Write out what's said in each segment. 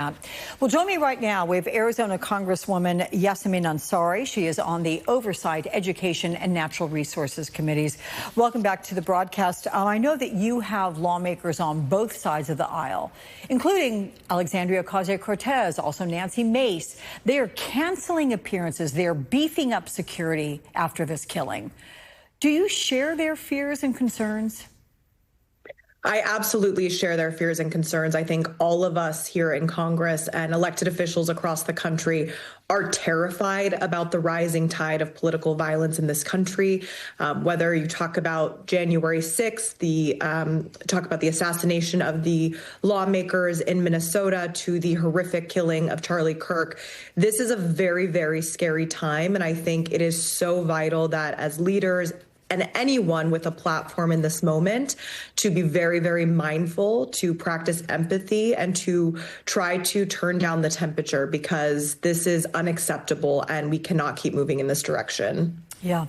Well, join me right now. We have Arizona Congresswoman Yasamin Ansari. She is on the Oversight, Education, and Natural Resources Committees. Welcome back to the broadcast. I know that you have lawmakers on both sides of the aisle, including Alexandria Ocasio-Cortez, also Nancy Mace. They are canceling appearances. They are beefing up security after this killing. Do you share their fears and concerns? I absolutely share their fears and concerns. I think all of us here in Congress and elected officials across the country are terrified about the rising tide of political violence in this country. Whether you talk about January 6th, talk about the assassination of the lawmakers in Minnesota, to the horrific killing of Charlie Kirk. This is a very, very scary time. And I think it is so vital that as leaders and anyone with a platform in this moment to be very, very mindful, to practice empathy, and to try to turn down the temperature, because this is unacceptable and we cannot keep moving in this direction. Yeah.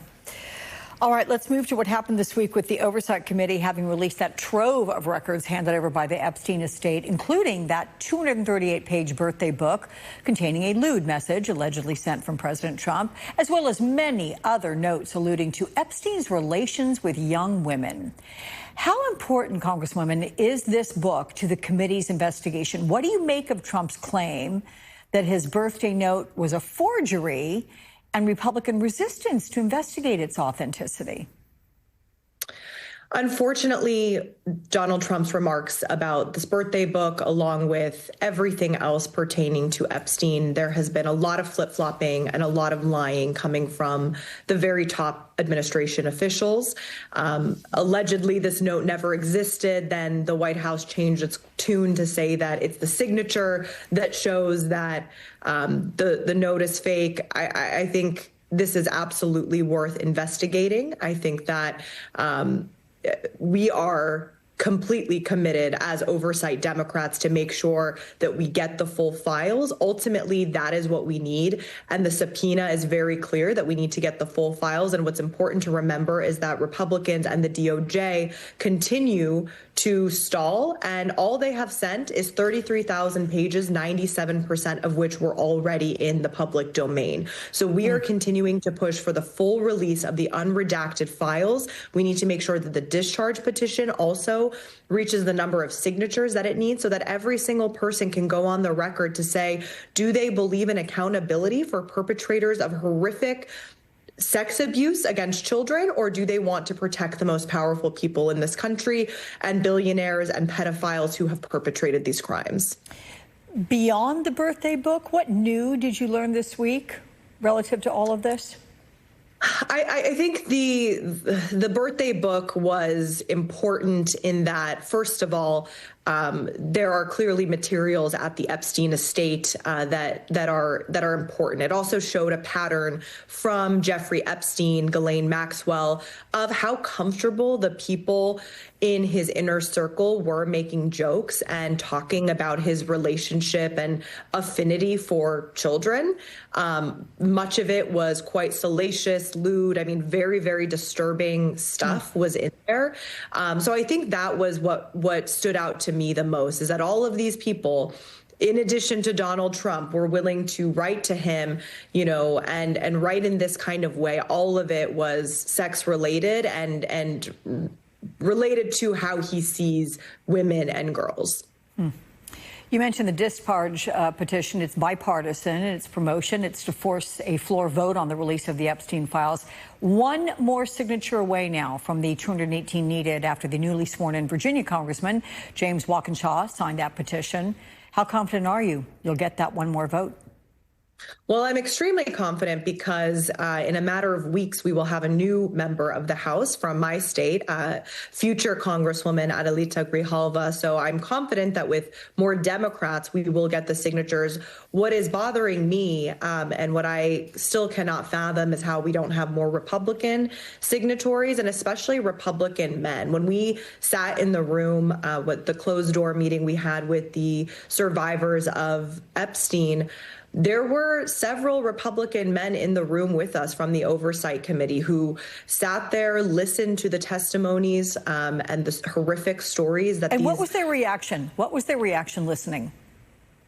All right, let's move to what happened this week with the Oversight Committee having released that trove of records handed over by the Epstein estate, including that 238-page birthday book containing a lewd message allegedly sent from President Trump, as well as many other notes alluding to Epstein's relations with young women. How important, Congresswoman, is this book to the committee's investigation? What do you make of Trump's claim that his birthday note was a forgery and Republican resistance to investigate its authenticity? Unfortunately, Donald Trump's remarks about this birthday book, along with everything else pertaining to Epstein, there has been a lot of flip-flopping and a lot of lying coming from the very top administration officials. Allegedly, this note never existed. Then the White House changed its tune to say that it's the signature that shows that the note is fake. I think this is absolutely worth investigating. I think that we are completely committed as oversight Democrats to make sure that we get the full files. Ultimately, that is what we need. And the subpoena is very clear that we need to get the full files. And what's important to remember is that Republicans and the DOJ continue to stall, and all they have sent is 33,000 pages, 97% of which were already in the public domain. So we are continuing to push for the full release of the unredacted files. We need to make sure that the discharge petition also reaches the number of signatures that it needs, so that every single person can go on the record to say, do they believe in accountability for perpetrators of horrific sex abuse against children, or do they want to protect the most powerful people in this country and billionaires and pedophiles who have perpetrated these crimes? Beyond the birthday book, what new did you learn this week relative to all of this? I think the birthday book was important in that, first of all, there are clearly materials at the Epstein estate that are important. It also showed a pattern from Jeffrey Epstein, Ghislaine Maxwell, of how comfortable the people in his inner circle were making jokes and talking about his relationship and affinity for children. Much of it was quite salacious, lewd. I mean, very, very disturbing stuff was in there. So I think that was what stood out to me the most, is that all of these people, in addition to Donald Trump, were willing to write to him, and write in this kind of way. All of it was sex related and related to how he sees women and girls. You mentioned the discharge petition. It's bipartisan in its promotion. It's to force a floor vote on the release of the Epstein files. One more signature away now from the 218 needed after the newly sworn-in Virginia Congressman James Walkinshaw signed that petition. How confident are you you'll get that one more vote? Well, I'm extremely confident because in a matter of weeks, we will have a new member of the House from my state, future Congresswoman Adelita Grijalva. So I'm confident that with more Democrats, we will get the signatures. What is bothering me and what I still cannot fathom is how we don't have more Republican signatories, and especially Republican men. When we sat in the room with the closed door meeting we had with the survivors of Epstein, there were several Republican men in the room with us from the Oversight Committee who sat there, listened to the testimonies and the horrific stories that. And what was their reaction? What was their reaction listening?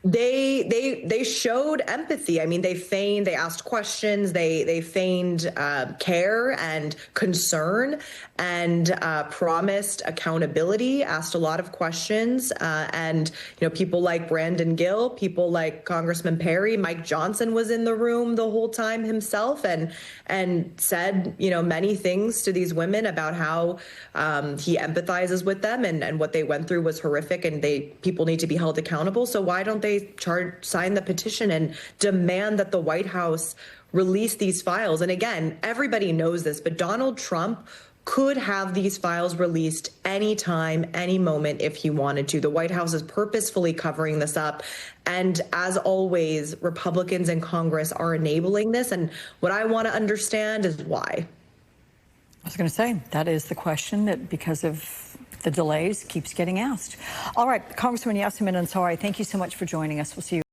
They showed empathy. I mean, they asked questions, they feigned care and concern, and promised accountability, asked a lot of questions. And, people like Brandon Gill, people like Congressman Perry, Mike Johnson was in the room the whole time himself, and said, many things to these women about how he empathizes with them, and what they went through was horrific, and people need to be held accountable. So why don't they sign the petition and demand that the White House release these files? And again, everybody knows this, but Donald Trump could have these files released anytime, any moment if he wanted to. The White House is purposefully covering this up. And as always, Republicans in Congress are enabling this. And what I want to understand is why. I was going to say, that is the question that, because of the delays, keeps getting asked. All right, Congresswoman Yasamin Ansari, thank you so much for joining us. We'll see you.